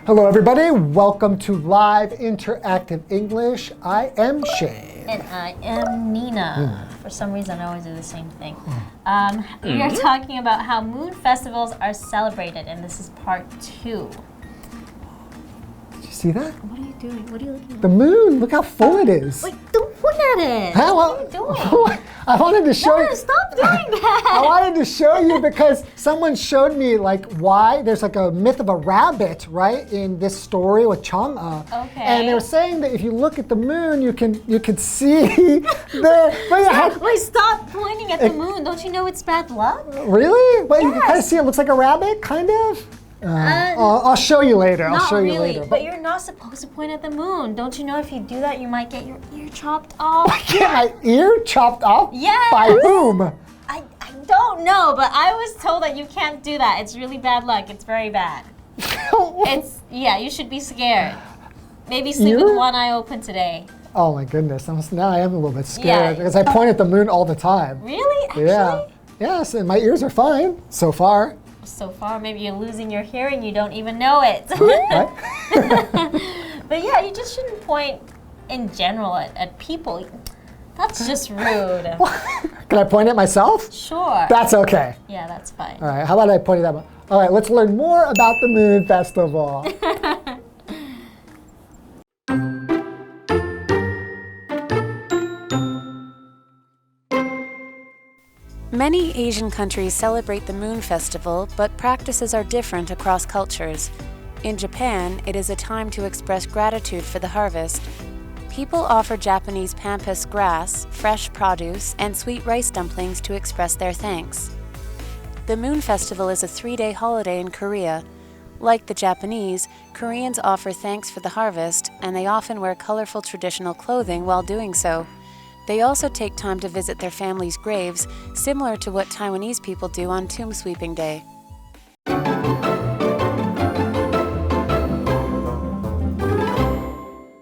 Hello everybody, welcome to Live Interactive English. I am Shane. And I am Nina. For some reason, I always do the same thing. We are talking about how moon festivals are celebrated, and this is part 2. Did you see that? What are you doing? What are you looking at? The moon, look how full it is. Wait, don't point at it. Huh? What are you doing? I wanted to show you. No, stop doing that. I wanted to show you because someone showed me like why there's like a myth of a rabbit, right, in this story with Chang'e. Okay. And they were saying that if you look at the moon, you can see the. Wait, stop pointing at the moon. Don't you know it's bad luck? Really? But you can Yes. kind of see it looks like a rabbit, kind of. I'll show you later. I'll Not show you really, later. but you're not supposed to point at the moon. Don't you know if you do that, you might get your ear chopped off? Get my ear chopped off? Yes. By whom? I don't know, but I was told that you can't do that. It's really bad luck. It's very bad. Yeah, you should be scared. Maybe sleep with one eye open today. Oh my goodness, now I am a little bit scared Yeah. because I point at the moon all the time. Really? Actually? Yeah. Yes, and my ears are fine so far. So far, maybe you're losing your hearing, you don't even know it. Right? But yeah, you just shouldn't point in general at people. That's just rude. Can I point at myself? Sure. That's okay. Yeah, that's fine. All right, how about I point it at my... All right, let's learn more about the Moon Festival. Many Asian countries celebrate the Moon Festival, but practices are different across cultures. In Japan, it is a time to express gratitude for the harvest. People offer Japanese pampas grass, fresh produce, and sweet rice dumplings to express their thanks. The Moon Festival is a 3-day holiday in Korea. Like the Japanese, Koreans offer thanks for the harvest, and they often wear colorful traditional clothing while doing so. They also take time to visit their families' graves, similar to what Taiwanese people do on Tomb Sweeping Day.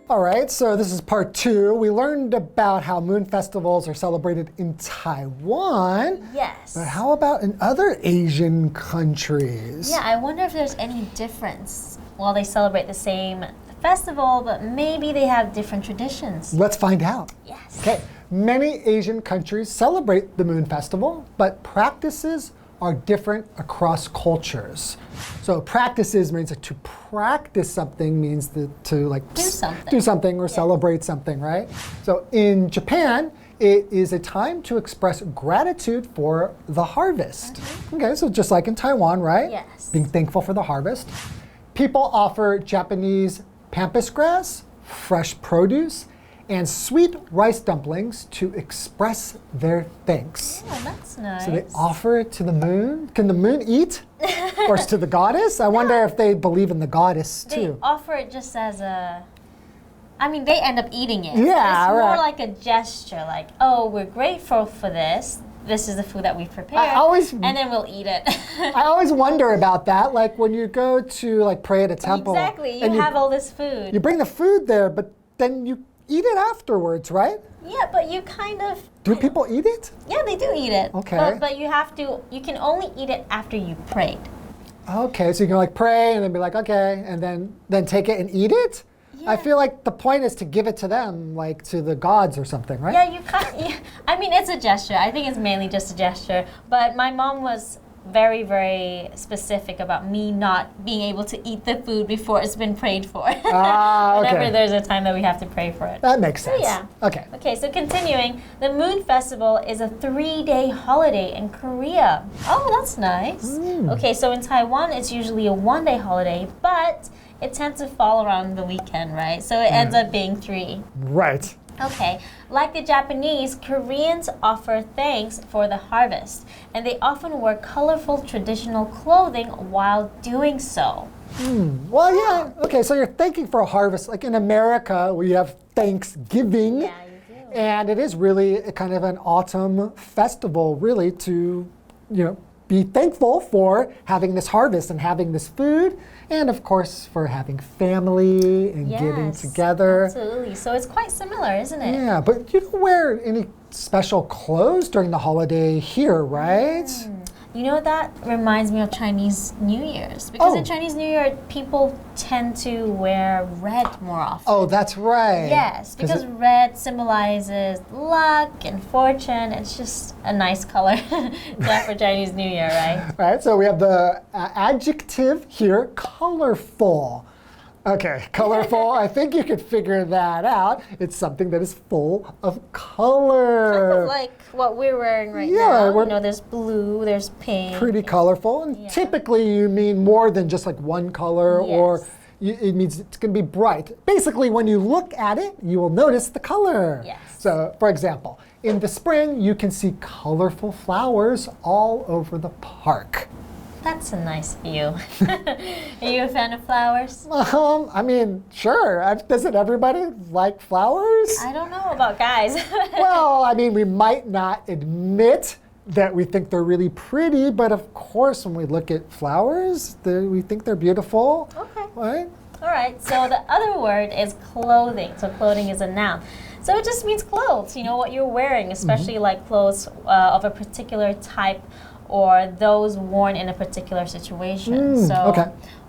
All right, so this is part 2. We learned about how moon festivals are celebrated in Taiwan. Yes. But how about in other Asian countries? Yeah, I wonder if there's any difference. Well, they celebrate the same festival, but maybe they have different traditions. Let's find out. Yes. Okay, many Asian countries celebrate the Moon Festival, but practices are different across cultures. So practices means that to practice something means to like Do something. Or celebrate something, right? So in Japan, it is a time to express gratitude for the harvest. Okay, so just like in Taiwan, right? Yes. Being thankful for the harvest. People offer Japanese pampas grass, fresh produce, and sweet rice dumplings to express their thanks. Oh, that's nice. So they offer it to the moon. Can the moon eat? Or to the goddess? I wonder if they believe in the goddess They too. offer it just as a... I mean, they end up eating it. Yeah, it's more right. like a gesture, like, oh, we're grateful for this. This is the food that we've prepared, and then we'll eat it. I always wonder about that, like when you go to like pray at a temple. Exactly, you and have all this food. You bring the food there, but then you eat it afterwards, right? Yeah, but you kind of... Do people eat it? Yeah, they do eat it. Okay. But you can only eat it after you prayed. Okay, so you can like pray and then be like, okay, and then take it and eat it? I feel like the point is to give it to them, like to the gods or something, right? Yeah, I mean, it's a gesture. I think it's mainly just a gesture. But my mom was very, very specific about me not being able to eat the food before it's been prayed for. Ah, okay. Whenever there's a time that we have to pray for it. That makes sense. Yeah. Okay. Okay, so continuing, the Moon Festival is a 3-day holiday in Korea. Oh, that's nice. Okay, so in Taiwan, it's usually a 1-day holiday, but it tends to fall around the weekend, right? So it ends up being 3. Right. Okay, like the Japanese, Koreans offer thanks for the harvest, and they often wear colorful traditional clothing while doing so. Well, yeah. Okay, so you're thanking for a harvest. Like in America, we have Thanksgiving. Yeah, you do. And it is really a kind of an autumn festival, really, to, be thankful for having this harvest and having this food, and of course for having family and getting together. Absolutely. So it's quite similar, isn't it? Yeah, but you don't wear any special clothes during the holiday here, right? You know, that reminds me of Chinese New Year's. Because in Chinese New Year, people tend to wear red more often. Oh, that's right. Yes, because red symbolizes luck and fortune. It's just a nice color for Chinese New Year, right? Right, so we have the adjective here, colorful. Okay, colorful, I think you could figure that out. It's something that is full of color. Kind of like what we're wearing right now. You know, there's blue, there's pink. Pretty colorful. And typically you mean more than just like one color or it means it's going to be bright. Basically, when you look at it, you will notice the color. Yes. So, for example, in the spring, you can see colorful flowers all over the park. That's a nice view. Are you a fan of flowers? I mean, sure. Doesn't everybody like flowers? I don't know about guys. Well, I mean, we might not admit that we think they're really pretty, but of course, when we look at flowers, we think they're beautiful. Okay. Right? All right, so the other word is clothing. So clothing is a noun. So it just means clothes, you know, what you're wearing, especially like clothes of a particular type or those worn in a particular situation.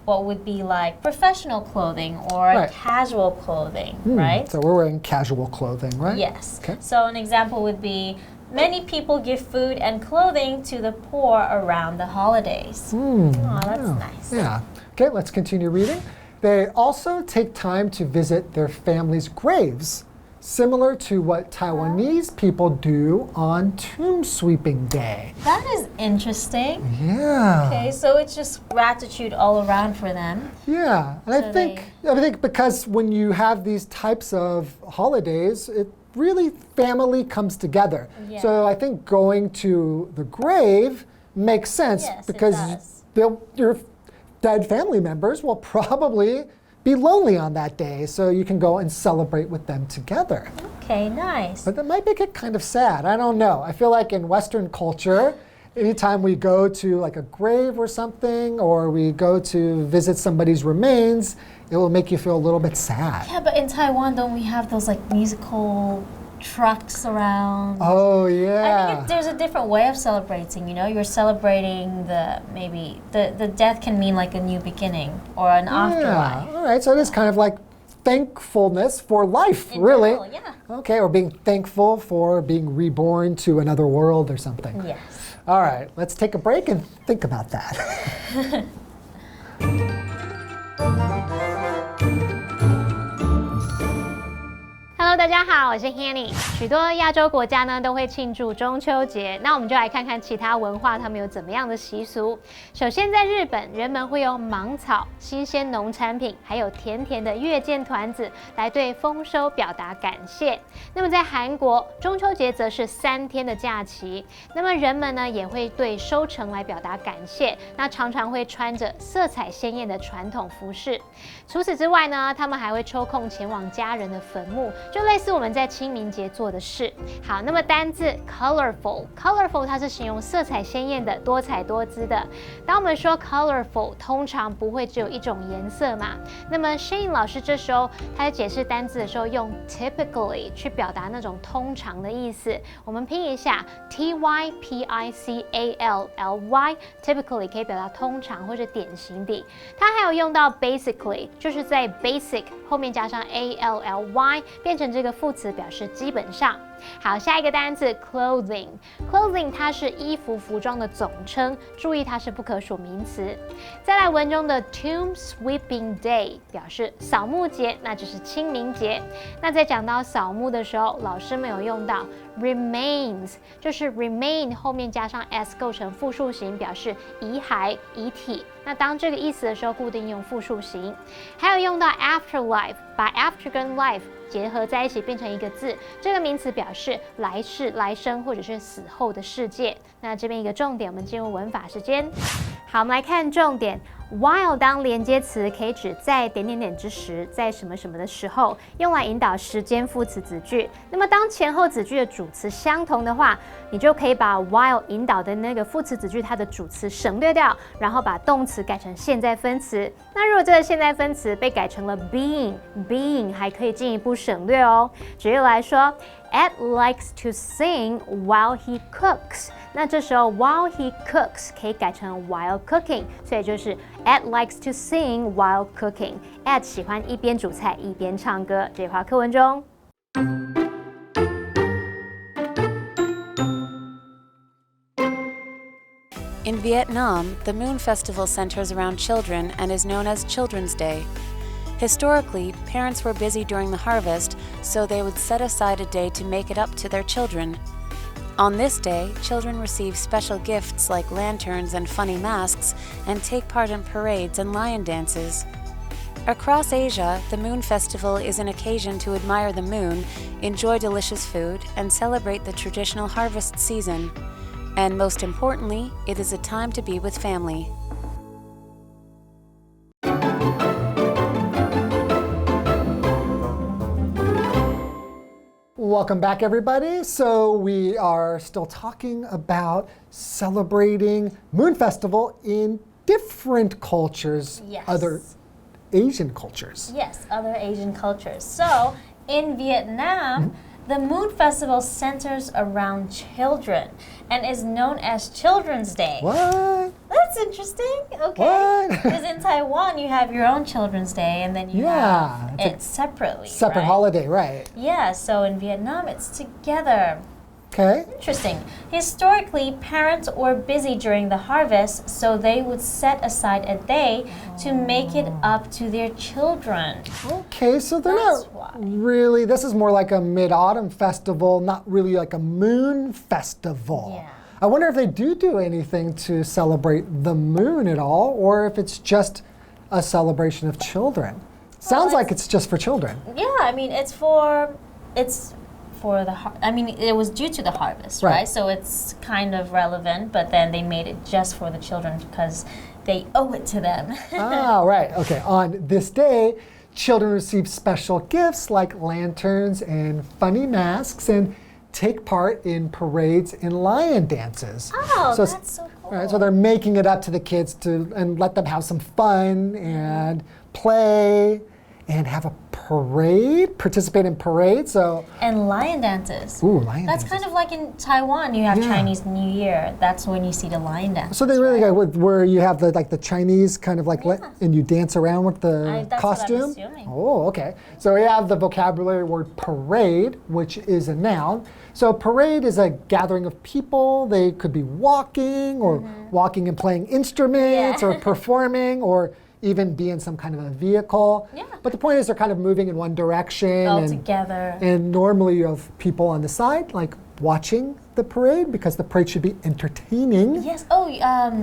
What would be like professional clothing or casual clothing, right? So we're wearing casual clothing, right? Yes. Okay. So an example would be, many people give food and clothing to the poor around the holidays. Oh, that's nice. Yeah. Okay, let's continue reading. They also take time to visit their families' graves, similar to what Taiwanese people do on Tomb Sweeping Day. That is interesting. Yeah. Okay, so it's just gratitude all around for them. Yeah, and I think because when you have these types of holidays, it really family comes together. Yeah. So I think going to the grave makes sense because your dead family members will probably be lonely on that day, so you can go and celebrate with them together. Okay, nice. But that might make it kind of sad. I don't know. I feel like in Western culture, anytime we go to like a grave or something, or we go to visit somebody's remains, it will make you feel a little bit sad. Yeah, but in Taiwan, don't we have those like musical trucks around? Oh, yeah. I think there's a different way of celebrating, you know? You're celebrating the death can mean like a new beginning or an afterlife. All right, so it is kind of like thankfulness for life, really. General, yeah. Okay, or being thankful for being reborn to another world or something. Yes. All right, let's take a break and think about that. Hello， 大家好，我是 Hanny。许多亚洲国家呢都会庆祝中秋节，那我们就来看看其他文化他们有怎么样的习俗。首先，在日本，人们会用芒草、新鲜农产品，还有甜甜的月见团子来对丰收表达感谢。那么在韩国，中秋节则是3天的假期，那么人们呢也会对收成来表达感谢，那常常会穿着色彩鲜艳的传统服饰。除此之外呢，他们还会抽空前往家人的坟墓。就类似我们在清明节做的事。好，那么单字 colorful 它是形容色彩鲜艳的、多彩多姿的。当我们说 colorful， 通常不会只有一种颜色嘛。那么 Shane 老师这时候他在解释单字的时候用 typically 去表达那种通常的意思。我们拼一下 typically typically 可以表达通常或者典型的。它还有用到 basically， 就是在 basic 后面加上 ally 变成这个副词表示基本上。好，下一个单字 clothing 它是衣服、服装的总称，注意它是不可数名词。再来文中的 Tomb Sweeping Day 表示扫墓节，那就是清明节。那在讲到扫墓的时候，老师们有用到 remains， 就是 remain 后面加上 s 构成复数形，表示遗骸、遗体。那当这个意思的时候，固定用复数形。还有用到 afterlife， 把 after 跟 life结合在一起变成一个字，这个名词表示来世、来生或者是死后的世界。那这边一个重点，我们进入文法时间。好，我们来看重点。While 当连接词可以指在点点点之时，在什么什么的时候，用来引导时间副词子句。那么当前后子句的主词相同的话，你就可以把 while 引导的那个副词子句它的主词省略掉，然后把动词改成现在分词。那如果这个现在分词被改成了 being 还可以进一步省略哦。举例来说 Ed likes to sing while he cooks. 那这时候 while he cooks 可以改成 while cooking， 所以就是 Ed likes to sing while cooking. Ed 喜欢一边煮菜一边唱歌。这句话课文中。In Vietnam, the Moon Festival centers around children and is known as Children's Day. Historically, parents were busy during the harvest, so they would set aside a day to make it up to their children. On this day, children receive special gifts like lanterns and funny masks and take part in parades and lion dances. Across Asia, the Moon Festival is an occasion to admire the moon, enjoy delicious food, and celebrate the traditional harvest season. And most importantly, it is a time to be with family. Welcome back, everybody. So we are still talking about celebrating Moon Festival in different cultures, Yes. other Asian cultures. Yes, other Asian cultures. So in Vietnam, the Moon Festival centers around children and is known as Children's Day. What? That's interesting. Okay. What? Because in Taiwan, you have your own Children's Day and then you Yeah, have it's it separately. Separate right? holiday, right? Yeah, so in Vietnam, it's together. Okay. Interesting. Historically, parents were busy during the harvest, so they would set aside a day to make it up to their children. Okay, so they're That's not why. really, this is more like a mid-autumn festival, not really like a moon festival. Yeah. I wonder if they do anything to celebrate the moon at all, or if it's just a celebration of children. Sounds like it's just for children. Yeah, I mean, it's for it was due to the harvest, Right. right? So it's kind of relevant, but then they made it just for the children because they owe it to them. Ah, right. Okay. On this day, children receive special gifts like lanterns and funny masks and take part in parades and lion dances. Oh, So it's- that's so cool. Right, so they're making it up to the kids and let them have some fun and play and have a parade, participate in parades. So, And lion dances. ooh, lion That's dances. kind of like in Taiwan, you have Yeah. Chinese New Year. That's when you see the lion dances. So they really right? got where you have the Chinese kind of like and you dance around with the That's what I'm costume. assuming. Oh, okay. So we have the vocabulary word parade, which is a noun. So parade is a gathering of people. They could be walking or walking and playing instruments Yeah. or performing or even be in some kind of a vehicle. Yeah. But the point is they're kind of moving in one direction. All and, together. and normally you have people on the side like watching the parade because the parade should be entertaining. Yes. Oh,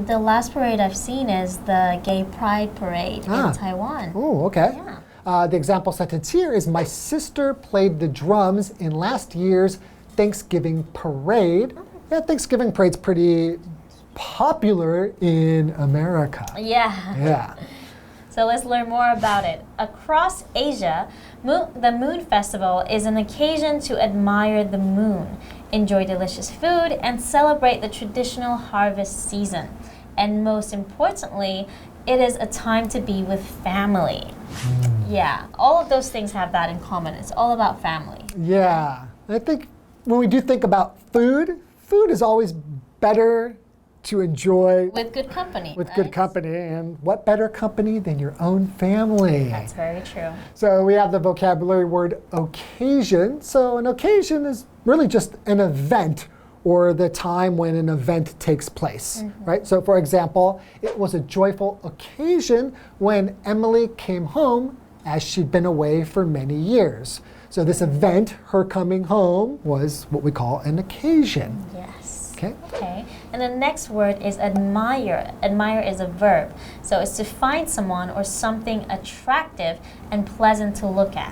the last parade I've seen is the Gay Pride Parade Ah. in Taiwan. Oh, okay. Yeah. The example sentence here is my sister played the drums in last year's Thanksgiving parade. Yeah, Thanksgiving parade's pretty popular in America. Yeah. Yeah. So let's learn more about it. Across Asia, the Moon Festival is an occasion to admire the moon, enjoy delicious food, and celebrate the traditional harvest season. And most importantly, it is a time to be with family. Yeah, all of those things have that in common. It's all about family. Yeah. I think when we do think about food, food is always better to enjoy With good company. with right? good company. And what better company than your own family? That's very true. So we have the vocabulary word occasion. So an occasion is really just an event or the time when an event takes place, right? So for example, it was a joyful occasion when Emily came home as she'd been away for many years. So this event, her coming home, was what we call an occasion. Yes. Okay? Okay. And the next word is admire. Admire is a verb. So it's to find someone or something attractive and pleasant to look at.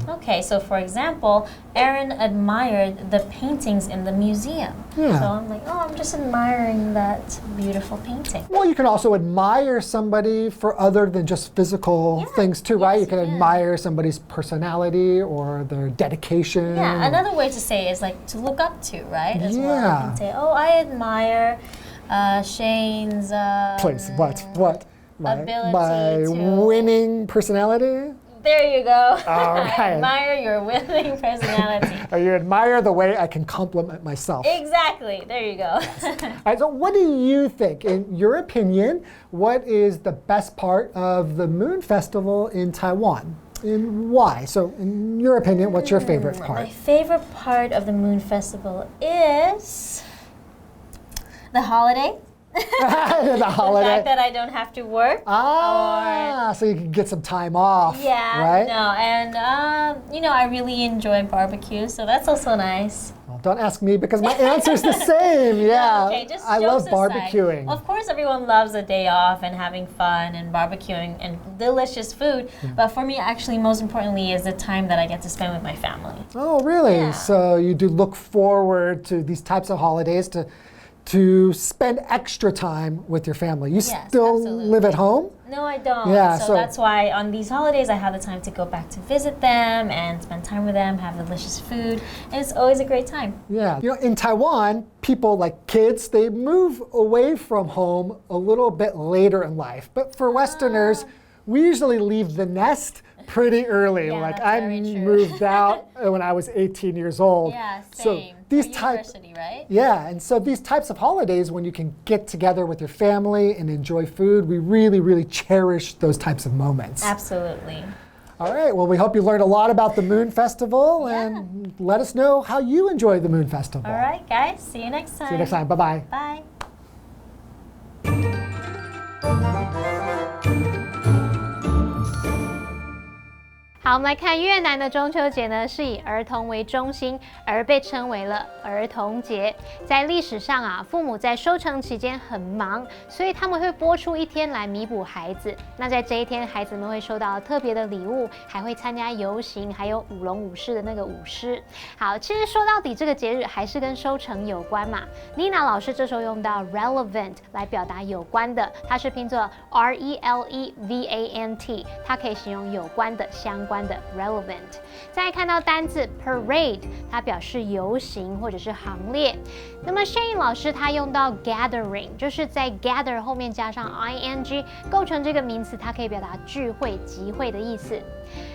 Okay, so for example, Aaron admired the paintings in the museum. Yeah. So I'm like, oh, I'm just admiring that beautiful painting. Well, you can also admire somebody for other than just physical Yeah, things too, right? yes, You can you can. admire somebody's personality or their dedication. Yeah, another way to say is like to look up to, right? As well. You Yeah. can say, oh, I admire Shane's Place. What? My ability my to- winning personality? There you go. All right. I admire your winning personality. You admire the way I can compliment myself. Exactly. There you go. All right, so what do you think? In your opinion, what is the best part of the Moon Festival in Taiwan? And why? So, in your opinion, what's your favorite part? My favorite part of the Moon Festival is the holiday. The holiday. The fact that I don't have to work. So you can get some time off. Yeah, right? no, and I really enjoy barbecue, so that's also nice. Well, don't ask me because my answer's the same. Yeah, Okay, just I love jokes aside. barbecuing. Of course, everyone loves a day off and having fun and barbecuing and delicious food. But for me, actually, most importantly, is the time that I get to spend with my family. Oh, really? Yeah. So you do look forward to these types of holidays to spend extra time with your family. You Yes, still absolutely. live at home? No, I don't. Yeah, so so- that's why on these holidays, I have the time to go back to visit them and spend time with them, have delicious food, and it's always a great time. Yeah. In Taiwan, people like kids, they move away from home a little bit later in life. But for Westerners, we usually leave the nest pretty early. Yeah, like that's I very true. moved out when I was 18 years old. Yeah, So same. these For types university, right? Yeah, and so these types of holidays when you can get together with your family and enjoy food, we really, really cherish those types of moments. Absolutely. All right, well, we hope you learned a lot about the Moon Festival and let us know how you enjoy the Moon Festival. All right, guys. See you next time. See you next time. Bye-bye. Bye. 好，我们来看越南的中秋节呢，是以儿童为中心，而被称为了儿童节。在历史上啊，父母在收成期间很忙，所以他们会拨出一天来弥补孩子。那在这一天，孩子们会收到特别的礼物，还会参加游行，还有舞龙舞狮的那个舞狮。好，其实说到底，这个节日还是跟收成有关嘛。Nina 老师这时候用到 relevant 来表达有关的，它是拼作 relevant， 它可以形容有关的、相关的 relevant。再看到单字 parade， 它表示游行或者是行列。那么 Shane 老师他用到 gathering， 就是在 gather 后面加上 ing， 构成这个名词，它可以表达聚会、集会的意思。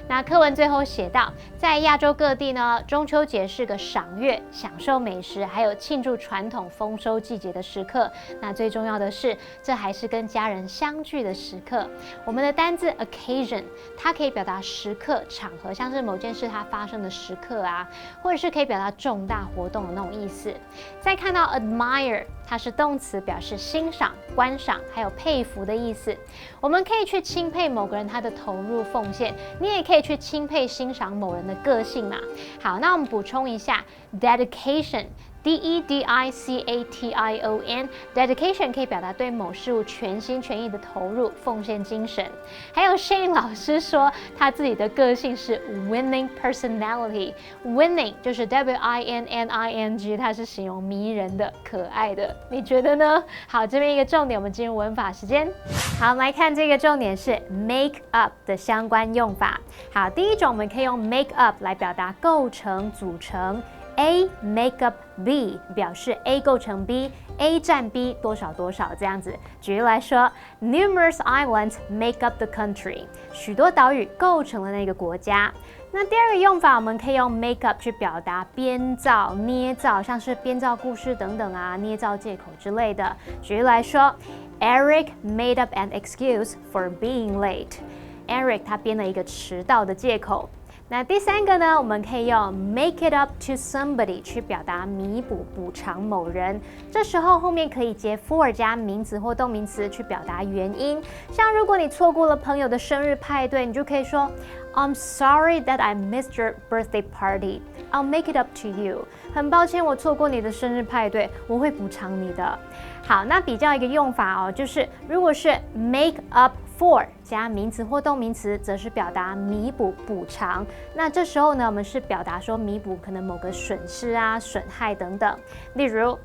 那课文最后写到，在亚洲各地呢，中秋节是个赏月、享受美食，还有庆祝传统丰收季节的时刻。那最重要的是，这还是跟家人相聚的时刻。我们的单字 occasion， 它可以表达时刻、场合，像是某件事它发生的时刻啊，或者是可以表达重大活动的那种意思。再看到 admire， 它是动词，表示欣赏、观赏，还有佩服的意思。我们可以去钦佩某个人他的投入奉献，你也可以去钦佩欣赏某人的个性嘛。好，那我们补充一下 dedication。dedication 可以表达对某事物全心全意的投入、奉献精神。还有 Shane 老师说他自己的个性是 winning personality。winning 就是 winning， 它是形容迷人的、可爱的。你觉得呢？好，这边一个重点，我们进入文法时间。好，我们来看这个重点是 make up 的相关用法。好，第一种我们可以用 make up 来表达构成、组成。A make up B 表示 A 构成 B，A 占 B 多少多少这样子。举例来说 ，Numerous islands make up the country， 许多岛屿构成了那个国家。那第二个用法，我们可以用 make up 去表达编造、捏造，像是编造故事等等啊，捏造借口之类的。举例来说 ，Eric made up an excuse for being late。Eric 他编了一个迟到的借口。那第三个呢，我们可以用 make it up to somebody 去表达弥补、补偿某人。这时候后面可以接 for 加名词或动名词去表达原因。像如果你错过了朋友的生日派对，你就可以说 I'm sorry that I missed your birthday party. I'll make it up to you. 很抱歉，我错过你的生日派对，我会补偿你的。好，那比较一个用法哦，就是如果是 make up for 加名词或动名词，则是表达弥补、补偿。那这时候呢，我们是表达说弥补可能某个损失啊、损害等等。例如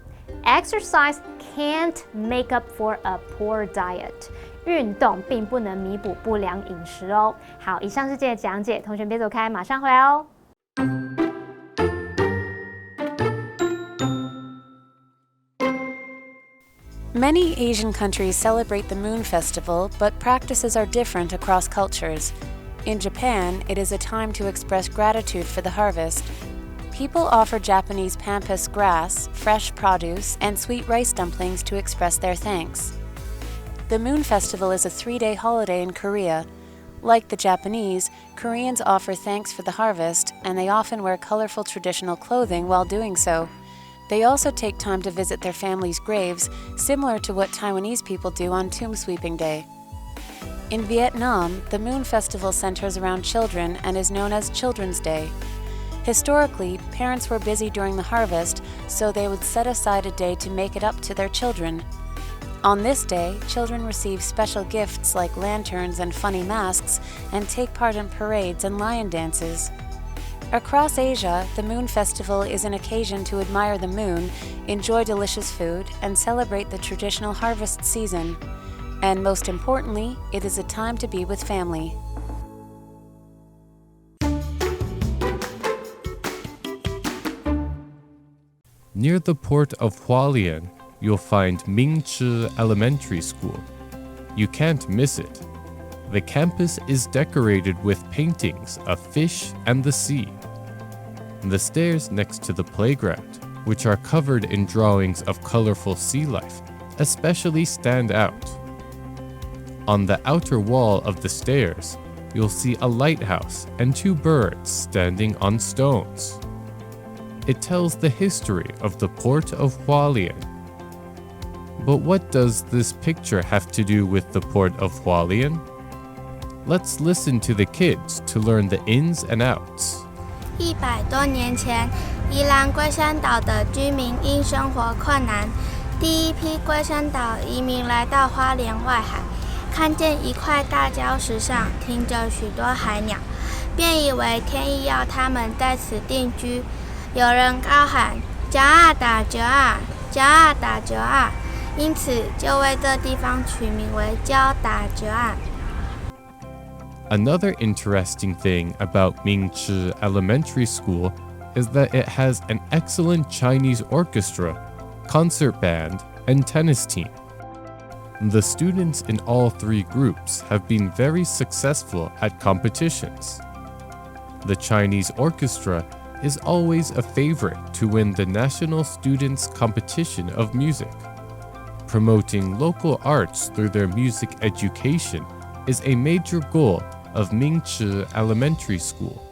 ，exercise can't make up for a poor diet。运动并不能弥补不良饮食哦。好，以上是这个讲解，同学别走开，马上回来哦。Many Asian countries celebrate the Moon Festival, but practices are different across cultures. In Japan, it is a time to express gratitude for the harvest. People offer Japanese pampas grass, fresh produce, and sweet rice dumplings to express their thanks. The Moon Festival is a 3-day holiday in Korea. Like the Japanese, Koreans offer thanks for the harvest, and they often wear colorful traditional clothing while doing so. They also take time to visit their families' graves, similar to what Taiwanese people do on Tomb Sweeping Day. In Vietnam, the Moon Festival centers around children and is known as Children's Day. Historically, parents were busy during the harvest, so they would set aside a day to make it up to their children. On this day, children receive special gifts like lanterns and funny masks and take part in parades and lion dances. Across Asia, the Moon Festival is an occasion to admire the moon, enjoy delicious food, and celebrate the traditional harvest season. And most importantly, it is a time to be with family. Near the port of Hualien, you'll find Mingchi Elementary School. You can't miss it. The campus is decorated with paintings of fish and the sea. The stairs next to the playground, which are covered in drawings of colorful sea life, especially stand out. On the outer wall of the stairs, you'll see a lighthouse and 2 birds standing on stones. It tells the history of the port of Hualien. But what does this picture have to do with the port of Hualien? Let's listen to the kids to learn the ins and outs. 100多年前，宜兰龟山岛的居民因生活困难，第一批龟山岛移民来到花莲外海，看见一块大礁石上停着许多海鸟，便以为天意要他们在此定居。有人高喊“礁啊打礁啊，礁啊打礁啊”，因此就为这地方取名为礁打礁岸。Another interesting thing about Mingchi Elementary School is that it has an excellent Chinese orchestra, concert band, and tennis team. The students in all 3 groups have been very successful at competitions. The Chinese orchestra is always a favorite to win the National Students' Competition of Music. Promoting local arts through their music education is a major goal of Mingchi Elementary School.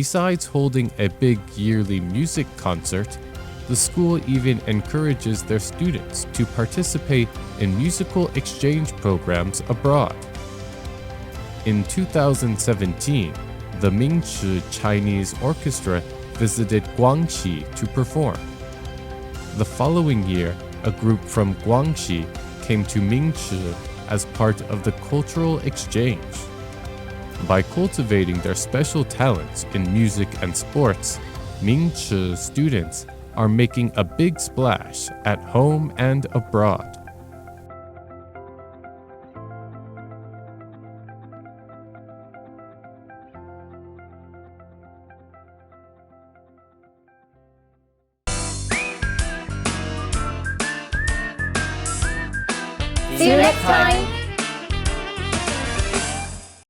Besides holding a big yearly music concert, the school even encourages their students to participate in musical exchange programs abroad. In 2017, the Mingchi Chinese Orchestra visited Guangxi to perform. The following year, a group from Guangxi came to Mingchi as part of the cultural exchange. By cultivating their special talents in music and sports, Mingchi students are making a big splash at home and abroad. See you next time!